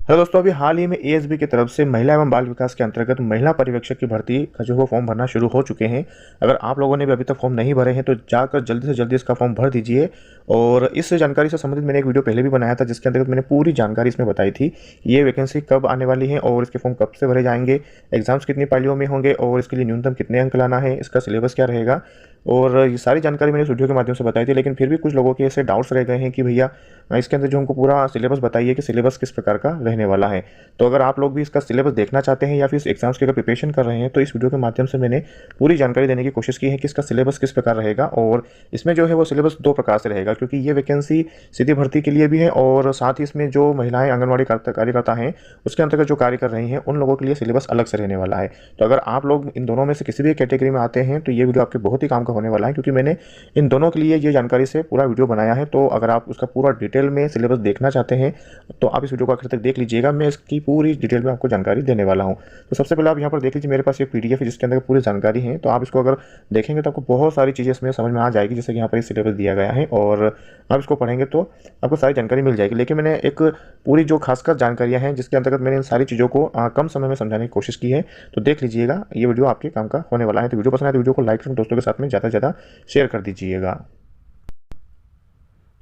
Hello दोस्तों, अभी हाल ही में एएसबी की तरफ से महिला एवं बाल विकास के अंतर्गत महिला पर्यवेक्षक की भर्ती का जो वो फॉर्म भरना शुरू हो चुके हैं। अगर आप लोगों ने भी अभी तक फॉर्म नहीं भरे हैं तो जाकर जल्दी से जल्दी इसका फॉर्म भर दीजिए। और इस जानकारी से संबंधित मैंने एक वीडियो पहले भी बनाया था जिसके अंतर्गत मैंने पूरी जानकारी इसमें बताई थी कि ये वैकेंसी कब आने वाली है और इसके फॉर्म कब से भरे जाएंगे, एग्जाम्स कितनी पालियों में होंगे और इसके लिए न्यूनतम कितने अंक लाना है, इसका सिलेबस क्या रहेगा। और ये सारी जानकारी मैंने इस वीडियो के माध्यम से बताई थी, लेकिन फिर भी कुछ लोगों के ऐसे डाउट्स रह गए हैं कि भैया इसके अंदर जो हमको पूरा सिलेबस बताइए कि सिलेबस किस प्रकार का रहने वाला है। तो अगर आप लोग भी इसका सिलेबस देखना चाहते हैं या फिर इस एग्जाम्स की अगर प्रिपरेशन कर रहे हैं तो इस वीडियो के माध्यम से मैंने पूरी जानकारी देने की कोशिश की है कि इसका सिलेबस किस प्रकार रहेगा। और इसमें जो है वो सिलेबस दो प्रकार से रहेगा, क्योंकि ये वैकेंसी सीधी भर्ती के लिए भी है और साथ ही इसमें जो महिलाएं आंगनबाड़ी कार्यकर्ता हैं उसके अंतर्गत जो कार्य कर रही हैं उन लोगों के लिए सिलेबस अलग से रहने वाला है। तो अगर आप लोग इन दोनों में से किसी भी कैटेगरी में आते हैं तो ये वीडियो आपके बहुत ही काम का होने वाला है, क्योंकि मैंने इन दोनों के लिए ये जानकारी से पूरा वीडियो बनाया है। तो अगर आप उसका पूरा डिटेल में सिलेबस देखना चाहते हैं तो आप इस वीडियो को आखिर तक देख लीजिएगा। मैं इसकी पूरी डिटेल में आपको जानकारी देने वाला हूं। तो सबसे पहले आप यहां पर देख लीजिए, मेरे पास एक पीडीएफ है जिसके अंदर पूरी जानकारी है। तो आप इसको अगर देखेंगे तो आपको बहुत सारी चीज़ें इसमें समझ में आ जाएगी, जैसे कि यहाँ पर सिलेबस दिया गया है और आप इसको पढ़ेंगे तो आपको सारी जानकारी मिल जाएगी। लेकिन मैंने एक पूरी जो खासकर जानकारियाँ हैं जिसके अंतर्गत मैंने इन सारी चीज़ों को कम समय में समझाने की कोशिश की है। तो देख लीजिएगा, ये वीडियो आपके काम का होने वाला है। तो वीडियो पसंद आए तो वीडियो को लाइक करके दोस्तों के साथ में ज़्यादा से ज़्यादा शेयर कर दीजिएगा।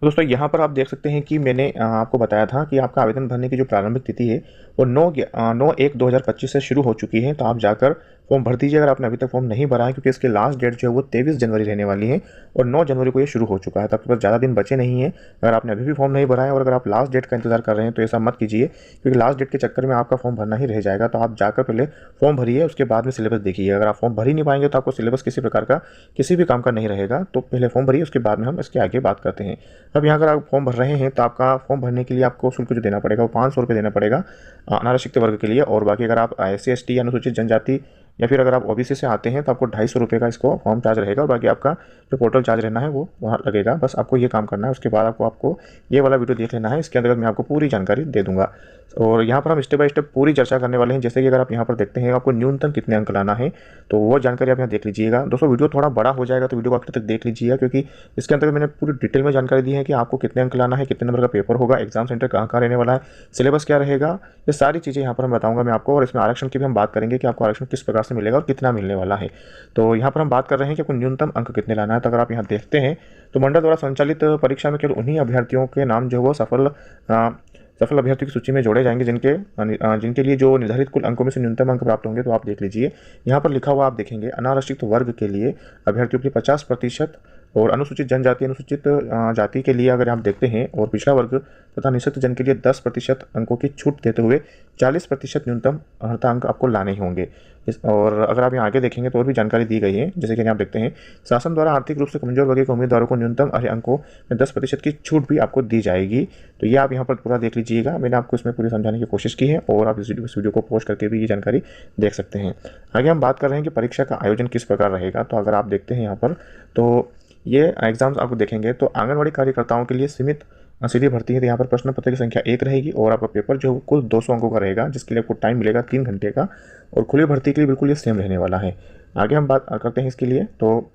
तो दोस्तों यहाँ पर आप देख सकते हैं कि मैंने आपको बताया था कि आपका आवेदन भरने की जो प्रारंभिक तिथि है वो 9/1/2025 से शुरू हो चुकी है। तो आप जाकर फॉर्म भर दीजिए अगर आपने अभी तक फॉर्म नहीं भरा है, क्योंकि इसकी लास्ट डेट जो है वो 23 जनवरी रहने वाली है और 9 जनवरी को ये शुरू हो चुका है। तो आपके पास ज़्यादा दिन बचे नहीं है। अगर आपने अभी भी फॉर्म नहीं भरा है और अगर आप लास्ट डेट का इंतजार कर रहे हैं तो ऐसा मत कीजिए, क्योंकि लास्ट डेट के चक्कर में आपका फॉर्म भरना ही रह जाएगा। तो आप जाकर पहले फॉर्म भरिए, उसके बाद में सिलेबस देखिए। अगर आप फॉर्म भर ही नहीं पाएंगे तो आपको सिलेबस किसी प्रकार का किसी भी काम का नहीं रहेगा। तो पहले फॉर्म भरिए, उसके बाद में हम इसके आगे बात करते हैं। अब यहाँ अगर आप फॉर्म भर रहे हैं तो आपका फॉर्म भरने के लिए आपको शुल्क जो देना पड़ेगा वो 500 रुपये देना पड़ेगा अनारक्षित वर्ग के लिए। और बाकी अगर आप SC ST अनुसूचित जनजाति या फिर अगर आप OBC से आते हैं तो आपको 250 रुपये का इसको फॉर्म चार्ज रहेगा। और बाकी आपका जो पोर्टल चार्ज रहना है वो वहाँ लगेगा। बस आपको ये काम करना है, उसके बाद आपको ये वाला वीडियो देख लेना है। इसके अंतर्गत मैं आपको पूरी जानकारी दे दूंगा और यहाँ पर हम स्टेप बाय स्टेप पूरी चर्चा करने वाले हैं। जैसे कि अगर आप यहाँ पर देखते हैं आपको न्यूनतम कितने अंक लाना है तो वो जानकारी आप यहाँ देख लीजिएगा। दोस्तों वीडियो थोड़ा बड़ा हो जाएगा तो वीडियो को आखिर तक देख लीजिएगा, क्योंकि इसके अंतर्गत मैंने पूरी डिटेल में जानकारी दी है कि आपको कितने अंक लाना है, कितने नंबर का पेपर होगा, एग्जाम सेंटर कहाँ कहाँ रहने वाला है, सिलेबस क्या रहेगा, ये सारी चीज़ें यहाँ पर मैं बताऊँगा मैं आपको। और इसमें आरक्षण की भी हम बात करेंगे कि आपको आरक्षण किस प्रकार से मिलेगा और कितना मिलने वाला है। तो यहाँ पर हम बात कर रहे हैं कि आपको न्यूनतम अंक कितने लाना है। तो अगर आप यहाँ देखते हैं तो मंडल द्वारा संचालित परीक्षा में केवल उन्हीं अभ्यर्थियों के नाम जो वो सफल अभ्यर्थियों की सूची में जोड़े जाएंगे जिनके लिए जो निर्धारित कुल अंकों में से न्यूनतम अंक प्राप्त होंगे। तो आप देख लीजिए यहाँ पर लिखा हुआ आप देखेंगे, अनारक्षित वर्ग के लिए अभ्यर्थियों के 50% और अनुसूचित जनजाति अनुसूचित जाति के लिए अगर आप देखते हैं और पिछड़ा वर्ग तथा निःशक्त जन के लिए 10% अंकों की छूट देते हुए 40% न्यूनतम अर्हता अंक आपको लाने ही होंगे। और अगर आप यहाँ आगे देखेंगे तो और भी जानकारी दी गई है, जैसे कि आप देखते हैं शासन द्वारा आर्थिक रूप से कमजोर वर्ग के उम्मीदवारों को न्यूनतम अर्ह अंकों में 10% की छूट भी आपको दी जाएगी। तो ये आप यहाँ पर पूरा देख लीजिएगा, मैंने आपको इसमें पूरी समझाने की कोशिश की है और आप इस वीडियो को पोस्ट करके भी ये जानकारी देख सकते हैं। आगे हम बात कर रहे हैं कि परीक्षा का आयोजन किस प्रकार रहेगा। तो अगर आप देखते हैं यहाँ पर तो ये एग्जाम्स आपको देखेंगे तो आंगनबाड़ी कार्यकर्ताओं के लिए सीमित सीधी भर्ती है। तो यहाँ पर प्रश्न पत्र की संख्या 1 रहेगी और आपका पेपर जो कुल 200 अंकों का रहेगा, जिसके लिए आपको टाइम मिलेगा 3 घंटे का। और खुली भर्ती के लिए बिल्कुल ये सेम रहने वाला है। आगे हम बात करते हैं इसके लिए। तो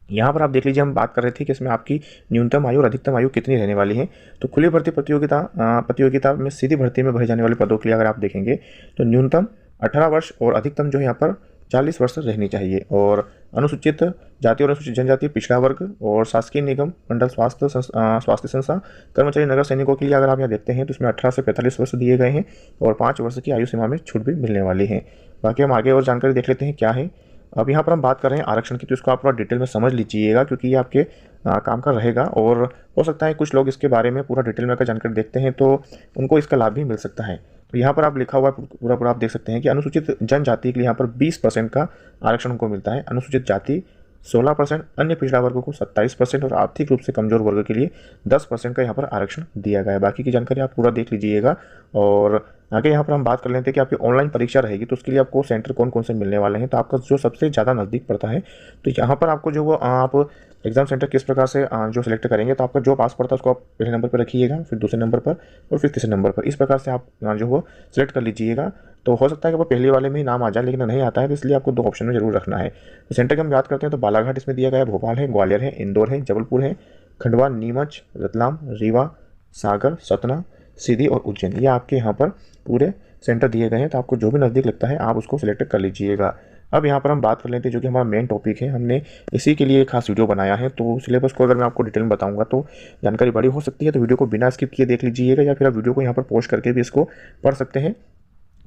यहाँ पर आप देख लीजिए, हम बात कर रहे थे कि इसमें आपकी न्यूनतम आयु और अधिकतम आयु कितनी रहने वाली है। तो खुली भर्ती प्रतियोगिता में सीधी भर्ती में भरे जाने वाले पदों के लिए अगर आप देखेंगे तो न्यूनतम 18 वर्ष और अधिकतम जो है यहाँ पर 40 वर्ष रहनी चाहिए। और अनुसूचित जाति और अनुसूचित जनजाति, पिछड़ा वर्ग और शासकीय निगम मंडल स्वास्थ्य संस्था कर्मचारी नगर सैनिकों के लिए अगर आप यहाँ देखते हैं तो इसमें 18 से 45 वर्ष दिए गए हैं और 5 वर्ष की आयु सीमा में छूट भी मिलने वाली है। बाकी हम आगे और जानकारी देख लेते हैं क्या है। अब यहाँ पर हम बात कर रहे हैं आरक्षण की, तो इसको आप पूरा डिटेल में समझ लीजिएगा, क्योंकि ये आपके काम का रहेगा और हो सकता है कुछ लोग इसके बारे में पूरा डिटेल में अगर जानकारी देखते हैं तो उनको इसका लाभ भी मिल सकता है। तो यहाँ पर आप लिखा हुआ पूरा आप देख सकते हैं कि अनुसूचित जनजाति के लिए यहाँ पर 20% का आरक्षण उनको मिलता है, अनुसूचित जाति 16%, अन्य पिछड़ा वर्ग को 27% और आर्थिक रूप से कमजोर वर्ग के लिए 10% का यहाँ पर आरक्षण दिया गया है। बाकी की जानकारी आप पूरा देख लीजिएगा। और आगे यहाँ पर हम बात कर लेते हैं कि आपकी ऑनलाइन परीक्षा रहेगी तो उसके लिए आपको सेंटर कौन कौन से मिलने वाले हैं। तो आपका जो सबसे ज़्यादा नज़दीक पड़ता है तो यहाँ पर आपको जो वो आप एग्जाम सेंटर किस प्रकार से जो सिलेक्ट करेंगे, तो आपका जो पास पड़ता है उसको आप पहले नंबर पर रखिएगा, फिर दूसरे नंबर पर और फिर तीसरे नंबर पर। इस प्रकार से आप जो वो सिलेक्ट कर लीजिएगा। तो हो सकता है कि वो पहले वाले में ही नाम आ जाए, लेकिन नहीं आता है, तो इसलिए आपको 2 ऑप्शन में जरूर रखना है। तो सेंटर की हम बात करते हैं तो बालाघाट इसमें दिया गया है, भोपाल है, ग्वालियर है, इंदौर है, जबलपुर है, खंडवा, नीमच, रतलाम, रीवा, सागर, सतना, सीधी और उज्जैन, ये आपके यहाँ पर पूरे सेंटर दिए गए हैं। तो आपको जो भी नज़दीक लगता है आप उसको सिलेक्ट कर लीजिएगा। अब यहाँ पर हम बात कर लेते हैं जो कि हमारा मेन टॉपिक है, हमने इसी के लिए एक खास वीडियो बनाया है। तो सिलेबस को अगर मैं आपको डिटेल में बताऊंगा तो जानकारी बड़ी हो सकती है, तो वीडियो को बिना स्किप किए देख लीजिएगा, या फिर आप वीडियो को यहाँ पर पॉज करके भी इसको पढ़ सकते हैं।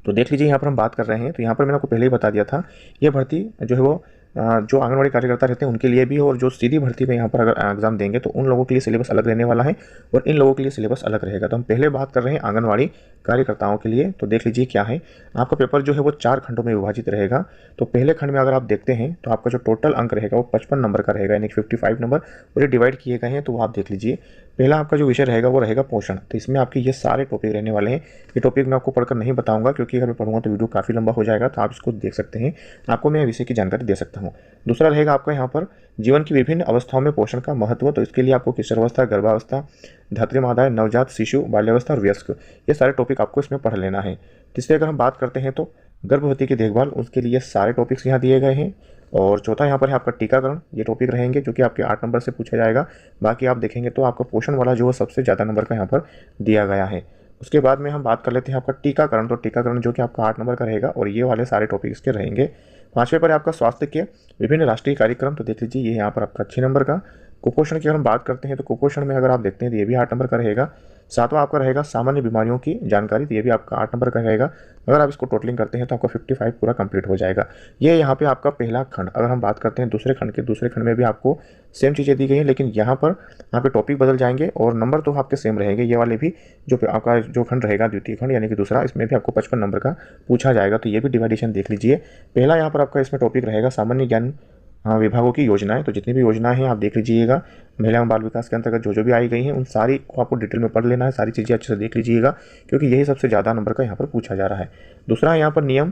तो देख लीजिए यहाँ पर हम बात कर रहे हैं, तो यहाँ पर मैंने आपको पहले ही बता दिया था, ये भर्ती जो है वो जो आंगनवाड़ी कार्यकर्ता रहते हैं उनके लिए भी, और जो सीधी भर्ती में यहाँ पर अगर एग्जाम देंगे तो उन लोगों के लिए सिलेबस अलग रहने वाला है और इन लोगों के लिए सिलेबस अलग रहेगा। तो हम पहले बात कर रहे हैं आंगनवाड़ी कार्यकर्ताओं के लिए। तो देख लीजिए क्या है, आपका पेपर जो है वो 4 खंडों में विभाजित रहेगा। तो पहले खंड में अगर आप देखते हैं तो आपका जो टोटल अंक रहेगा वो 55 नंबर का रहेगा, यानी 55 नंबर, और ये डिवाइड किए गए हैं। तो वो आप देख लीजिए, पहला आपका जो विषय रहेगा वो रहेगा पोषण। तो इसमें आपके ये सारे टॉपिक रहने वाले हैं। ये टॉपिक मैं आपको पढ़कर नहीं बताऊंगा, क्योंकि अगर मैं पढ़ूंगा तो वीडियो काफ़ी लंबा हो जाएगा, तो आप इसको देख सकते हैं, आपको मैं विषय की जानकारी दे सकता हूँ। दूसरा रहेगा आपका यहाँ पर जीवन की विभिन्न अवस्थाओं में पोषण का महत्व। तो इसके लिए आपको किशोरावस्था, गर्भावस्था, धात्री मादाएं, नवजात शिशु, बाल्यावस्था और वयस्क, ये सारे टॉपिक आपको इसमें पढ़ लेना है। तीसरे अगर हम बात करते हैं तो गर्भवती की देखभाल, उसके लिए सारे टॉपिक्स यहाँ दिए गए हैं। और चौथा यहाँ पर है आपका टीकाकरण, ये टॉपिक रहेंगे जो कि आपके 8 नंबर से पूछा जाएगा। बाकी आप देखेंगे तो आपका पोषण वाला जो है सबसे ज़्यादा नंबर का यहाँ पर दिया गया है। उसके बाद में हम बात कर लेते हैं आपका टीकाकरण। तो टीकाकरण जो कि आपका 8 नंबर का रहेगा, और ये वाले सारे टॉपिक इसके रहेंगे। 5वें पर आपका स्वास्थ्य के विभिन्न राष्ट्रीय कार्यक्रम, तो देख लीजिए ये यहाँ पर आपका 6 नंबर का। कुपोषण की अगर हम बात करते हैं तो कुपोषण में अगर आप देखते हैं तो ये भी 8 नंबर का रहेगा। 7वां आपका रहेगा सामान्य बीमारियों की जानकारी, तो ये भी आपका 8 नंबर का रहेगा। अगर आप इसको टोटलिंग करते हैं तो आपका 55 पूरा कंप्लीट हो जाएगा। ये यहाँ पे आपका पहला खंड। अगर हम बात करते हैं दूसरे खंड में भी आपको सेम चीज़ें दी गई हैं, लेकिन यहाँ पर आपके टॉपिक बदल जाएंगे और नंबर तो आपके सेम रहेंगे। ये वाले भी जो आपका जो खंड रहेगा द्वितीय खंड यानी कि दूसरा, इसमें भी आपको 55 नंबर का पूछा जाएगा। तो ये भी डिवाइडेशन देख लीजिए। पहला यहाँ पर आपका इसमें टॉपिक रहेगा सामान्य ज्ञान विभागों की योजनाएं। तो जितनी भी योजनाएं हैं आप देख लीजिएगा, महिला एवं बाल विकास के अंतर्गत जो भी आई गई हैं उन सारी को आपको डिटेल में पढ़ लेना है, सारी चीज़ें अच्छे से देख लीजिएगा, क्योंकि यही सबसे ज़्यादा नंबर का यहाँ पर पूछा जा रहा है। दूसरा यहाँ पर नियम,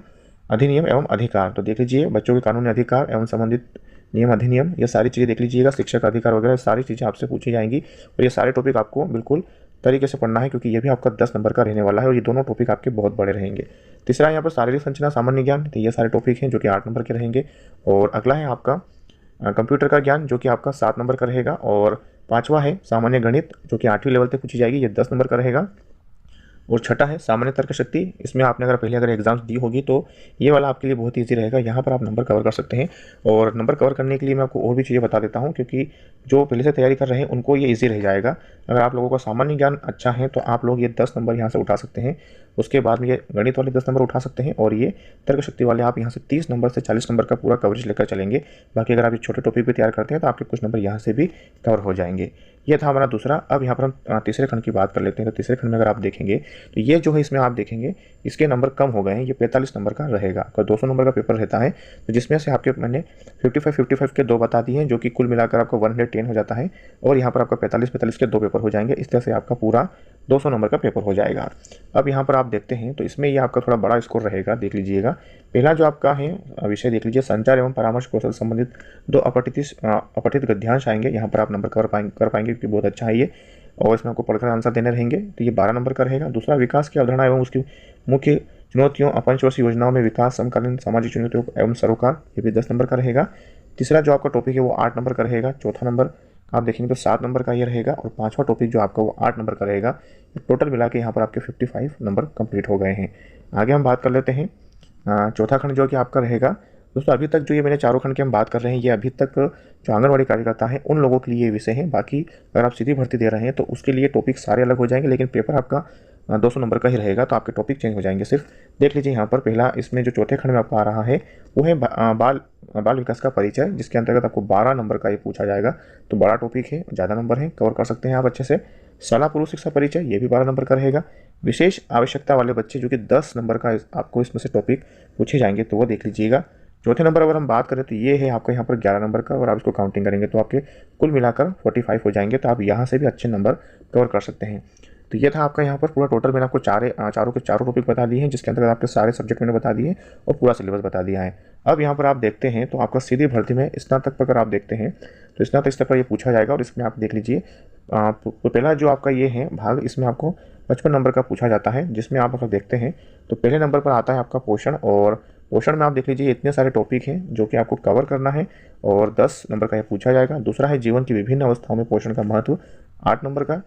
अधिनियम एवं अधिकार। तो देख लीजिए बच्चों के कानूनी अधिकार एवं संबंधित नियम, अधिनियम, ये सारी चीज़ें देख लीजिएगा। शिक्षक अधिकार वगैरह सारी चीज़ें आपसे पूछी जाएंगी, और ये सारे टॉपिक आपको बिल्कुल तरीके से पढ़ना है, क्योंकि ये भी आपका 10 नंबर का रहने वाला है, और ये दोनों टॉपिक आपके बहुत बड़े रहेंगे। तीसरा यहाँ पर शारीरिक संरचना, सामान्य ज्ञान, तो ये सारे टॉपिक हैं जो कि 8 नंबर के रहेंगे। और अगला है आपका कंप्यूटर का ज्ञान, जो कि आपका 7 नंबर का रहेगा। और 5वां है सामान्य गणित, जो कि 8वीं लेवल तक पूछी जाएगी, ये 10 नंबर का रहेगा। और छठा है सामान्य तर्क शक्ति, इसमें आपने अगर पहले एग्जाम्स दी होगी तो ये वाला आपके लिए बहुत ईजी रहेगा, यहाँ पर आप नंबर कवर कर सकते हैं। और नंबर कवर करने के लिए मैं आपको और भी चीज़ें बता देता हूँ, क्योंकि जो पहले से तैयारी कर रहे हैं उनको ये ईजी रह जाएगा। अगर आप लोगों का सामान्य ज्ञान अच्छा है तो आप लोग ये 10 नंबर यहाँ से उठा सकते हैं। उसके बाद में ये गणित वाले 10 नंबर उठा सकते हैं, और ये तर्क शक्ति वाले आप यहाँ से 30 नंबर से 40 नंबर का पूरा कवरेज लेकर चलेंगे। बाकी अगर आप ये छोटे टॉपिक भी तैयार करते हैं तो आपके कुछ नंबर यहाँ से भी कवर हो जाएंगे। ये था हमारा दूसरा। अब यहाँ पर हम तीसरे खंड की बात कर लेते हैं। तो तीसरे खंड में अगर आप देखेंगे तो ये जो है इसमें आप देखेंगे इसके नंबर कम हो गए हैं, ये 45 नंबर का रहेगा। अगर 200 नंबर का पेपर रहता है तो जिसमें से आपके मैंने 55 के 2 बता दिए हैं, जो कि कुल मिलाकर आपका 110 हो जाता है, और यहाँ पर आपका 45 के 2 पेपर हो जाएंगे। इस तरह से आपका पूरा 200 नंबर का पेपर हो जाएगा। अब यहाँ पर आप देखते हैं तो इसमें ये आपका थोड़ा बड़ा स्कोर रहेगा, देख लीजिएगा। पहला जो आपका है विषय देख लीजिए, संचार एवं परामर्श कौशल संबंधित 2 अपठित गद्यांश आएंगे। यहाँ पर आप नंबर कर पाएंगे क्योंकि बहुत अच्छा है ये, और इसमें आपको पढ़कर आंसर देने रहेंगे। तो ये 12 नंबर का रहेगा। दूसरा विकास की अवधारणा एवं उसकी मुख्य चुनौतियों, पंचवर्षीय योजनाओं में विकास, समकालीन सामाजिक चुनौतियों एवं सरोकार, ये भी 10 नंबर का रहेगा। तीसरा जो आपका टॉपिक है वो 8 नंबर का रहेगा। चौथा नंबर आप देखेंगे तो 7 नंबर का ये रहेगा, और 5वां टॉपिक जो आपका वो 8 नंबर का रहेगा। टोटल मिला के यहाँ पर आपके 55 नंबर कंप्लीट हो गए हैं। आगे हम बात कर लेते हैं चौथा खंड जो कि आपका रहेगा। दोस्तों अभी तक जो ये मैंने चारों खंड की हम बात कर रहे हैं, ये अभी तक जो आंगनवाड़ी कार्यकर्ता है उन लोगों के लिए ये विषय है। बाकी अगर आप सीधी भर्ती दे रहे हैं तो उसके लिए टॉपिक सारे अलग हो जाएंगे, लेकिन पेपर आपका 200 नंबर का ही रहेगा, तो आपके टॉपिक चेंज हो जाएंगे सिर्फ। देख लीजिए यहाँ पर पहला इसमें जो चौथे खंड में आपका आ रहा है वो है बाल विकास का परिचय, जिसके अंतर्गत आपको 12 नंबर का ये पूछा जाएगा। तो बड़ा टॉपिक है, ज़्यादा नंबर है, कवर कर सकते हैं आप अच्छे से। शाला पूर्व शिक्षा परिचय, ये भी 12 नंबर का रहेगा। विशेष आवश्यकता वाले बच्चे, जो कि 10 नंबर का आपको इसमें से टॉपिक पूछे जाएंगे, तो वो देख लीजिएगा। चौथे नंबर अगर हम बात करें तो ये है आपका यहाँ पर 11 नंबर का, और आप इसको काउंटिंग करेंगे तो आपके कुल मिलाकर 45 हो जाएंगे। तो आप यहाँ से भी अच्छे नंबर कवर कर सकते हैं। तो ये था आपका यहाँ पर पूरा टोटल। मैंने आपको चारों के चारों टॉपिक बता दिए हैं, जिसके अंतर्गत आपके सारे सब्जेक्ट मैंने बता दिए और पूरा सिलेबस बता दिया है। अब यहाँ पर आप देखते हैं तो आपका सीधी भर्ती में स्नातक पर अगर आप देखते हैं तो स्नातक स्तर पर ये पूछा जाएगा, और इसमें आप देख लीजिए तो पहला जो आपका ये है भाग, इसमें आपको 55 नंबर का पूछा जाता है, जिसमें आप अगर देखते हैं तो पहले नंबर पर आता है आपका पोषण। और पोषण में आप देख लीजिए इतने सारे टॉपिक हैं जो कि आपको कवर करना है, और 10 नंबर का ये पूछा जाएगा। दूसरा है जीवन की विभिन्न अवस्थाओं में पोषण का महत्व, 8 नंबर का।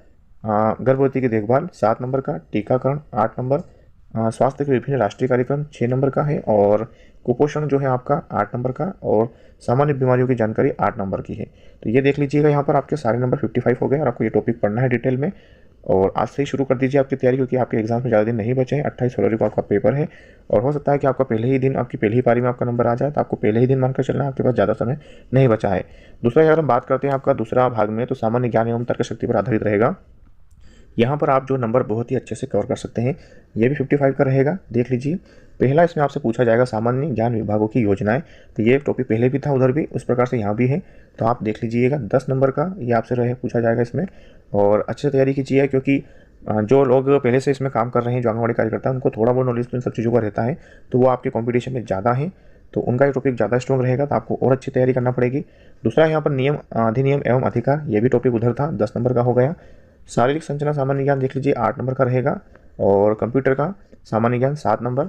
गर्भवती की देखभाल 7 नंबर का, टीकाकरण 8 नंबर, स्वास्थ्य के विभिन्न राष्ट्रीय कार्यक्रम 6 नंबर का है, और कुपोषण जो है आपका 8 नंबर का, और सामान्य बीमारियों की जानकारी 8 नंबर की है। तो ये देख लीजिएगा, यहाँ पर आपके सारे नंबर 55 हो गए और आपको ये टॉपिक पढ़ना है डिटेल में। और आज से ही शुरू कर दीजिए आपकी तैयारी, क्योंकि आपके एग्जाम में ज़्यादा दिन नहीं बचे हैं। 28 फरवरी को आपका पेपर है और हो सकता है कि आपका पहले ही दिन, आपकी पहली ही पारी में आपका नंबर आ जाए, तो आपको पहले ही दिन मानकर चलना है, आपके पास ज़्यादा समय नहीं बचा है। दूसरा, अगर हम बात करते हैं आपका दूसरा भाग में, तो सामान्य ज्ञान एवं तर्क शक्ति पर आधारित रहेगा। यहाँ पर आप जो नंबर बहुत ही अच्छे से कवर कर सकते हैं, ये भी 55 का रहेगा। देख लीजिए, पहला इसमें आपसे पूछा जाएगा सामान्य ज्ञान विभागों की योजनाएं, तो ये टॉपिक पहले भी था उधर भी, उस प्रकार से यहाँ भी है। तो आप देख लीजिएगा 10 नंबर का ये आपसे रहे पूछा जाएगा इसमें, और अच्छे से तैयारी कीजिए, क्योंकि जो लोग पहले से इसमें काम कर रहे हैं, जो आंगनबाड़ी कार्यकर्ता हैं, उनको थोड़ा बहुत नॉलेज तो इन सब चीज़ों का रहता है, तो वो आपके कॉम्पिटिशन में ज़्यादा है, तो उनका ये टॉपिक ज़्यादा स्ट्रॉन्ग रहेगा, तो आपको और अच्छी तैयारी करना पड़ेगी। दूसरा, यहाँ पर नियम, अधिनियम एवं अधिकार, ये भी टॉपिक उधर था, 10 नंबर का हो गया। शारीरिक संरचना सामान्य ज्ञान देख लीजिए 8 नंबर का रहेगा, और कंप्यूटर का सामान्य ज्ञान 7 नंबर,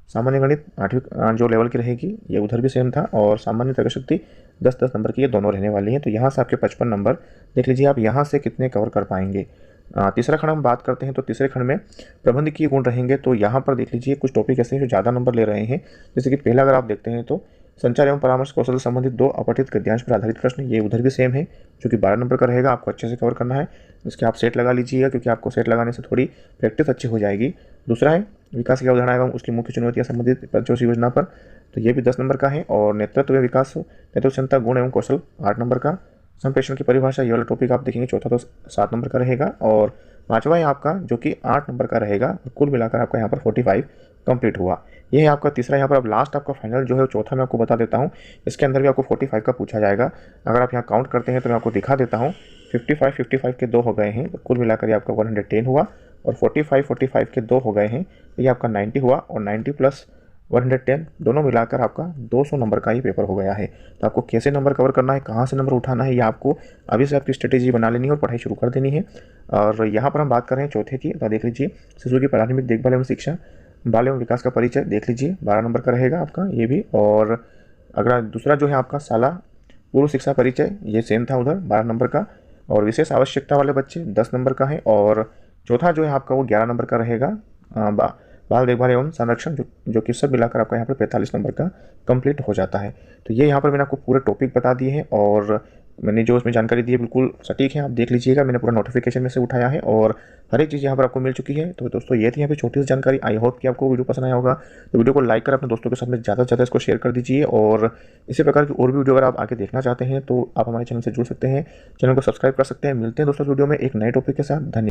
सामान्य गणित 8वीं जो लेवल की रहेगी, ये उधर भी सेम था, और सामान्य तर्कशक्ति 10-10 नंबर की, ये दोनों रहने वाली हैं। तो यहाँ से आपके 55 नंबर देख लीजिए, आप यहाँ से कितने कवर कर पाएंगे। तीसरा खंड हम बात करते हैं, तो तीसरे खंड में प्रबंधकीय गुण रहेंगे। तो यहाँ पर देख लीजिए कुछ टॉपिक ऐसे हैं जो ज़्यादा नंबर ले रहे हैं। जैसे कि पहला अगर आप देखते हैं तो संचार एवं परामर्श कौशल से संबंधित 2 अपठित गद्यांश पर आधारित प्रश्न, ये उधर भी सेम है, जो कि 12 नंबर का रहेगा, आपको अच्छे से कवर करना है। इसके आप सेट लगा लीजिएगा, क्योंकि आपको सेट लगाने से थोड़ी प्रैक्टिस अच्छी हो जाएगी। दूसरा है विकास की अवधारणा एवं उसकी मुख्य चुनौतियाँ संबंधित पंचवर्षीय योजना पर, तो ये भी 10 नंबर का है। और नेतृत्व व विकास, नेतृत्व क्षमता गुण एवं कौशल 8 नंबर का। संप्रेषण की परिभाषा, ये वाला टॉपिक आप देखेंगे, चौथा तो 7 नंबर का रहेगा। और पाँचवा है आपका जो कि 8 नंबर का रहेगा। कुल मिलाकर आपका यहाँ पर 45 कंप्लीट हुआ। ये है आपका तीसरा। यहाँ पर अब लास्ट आपका फाइनल जो है चौथा मैं आपको बता देता हूँ। इसके अंदर भी आपको 45 का पूछा जाएगा। अगर आप यहाँ काउंट करते हैं तो मैं आपको दिखा देता हूँ। 55 के 2 हो गए हैं, तो कुल मिलाकर ये आपका 110 हुआ। और 45 के 2 हो गए हैं, तो ये आपका 90 हुआ। और 90 प्लस 110 दोनों मिलाकर आपका 200 नंबर का ही पेपर हो गया है। तो आपको कैसे नंबर कवर करना है, कहाँ से नंबर उठाना है, ये आपको अभी से आपकी स्ट्रेटेजी बना लेनी है और पढ़ाई शुरू कर देनी है। और यहाँ पर हम बात कर रहे हैं चौथे की, तो देख लीजिए शिशु की प्राथमिक देखभाल एवं शिक्षा, बाल एवं विकास का परिचय, देख लीजिए 12 नंबर का रहेगा आपका ये भी। और अगर दूसरा जो है आपका शाला पूर्व शिक्षा परिचय, ये सेम था उधर 12 नंबर का। और विशेष आवश्यकता वाले बच्चे 10 नंबर का है। और चौथा जो है आपका वो 11 नंबर का रहेगा, बाल देखभाल एवं संरक्षण, जो कि सब मिलाकर आपका यहाँ पर 45 नंबर का कंप्लीट हो जाता है। तो ये यहाँ पर मैंने आपको पूरे टॉपिक बता दिए हैं, और मैंने जो इसमें जानकारी दी है बिल्कुल सटीक है। आप देख लीजिएगा, मैंने पूरा नोटिफिकेशन में से उठाया है और हर एक चीज़ यहाँ पर आपको मिल चुकी है। तो दोस्तों ये थी यहाँ पे छोटी सी जानकारी। आई होप कि आपको वीडियो पसंद आया होगा। तो वीडियो को लाइक कर अपने दोस्तों के साथ में ज़्यादा से ज़्यादा इसको शेयर कर दीजिए। और इसी प्रकार की और भी वीडियो अगर आप आगे देखना चाहते हैं तो आप हमारे चैनल से जुड़ सकते हैं, चैनल को सब्सक्राइब कर सकते हैं। मिलते हैं दोस्तों वीडियो में एक नए टॉपिक के साथ। धन्यवाद।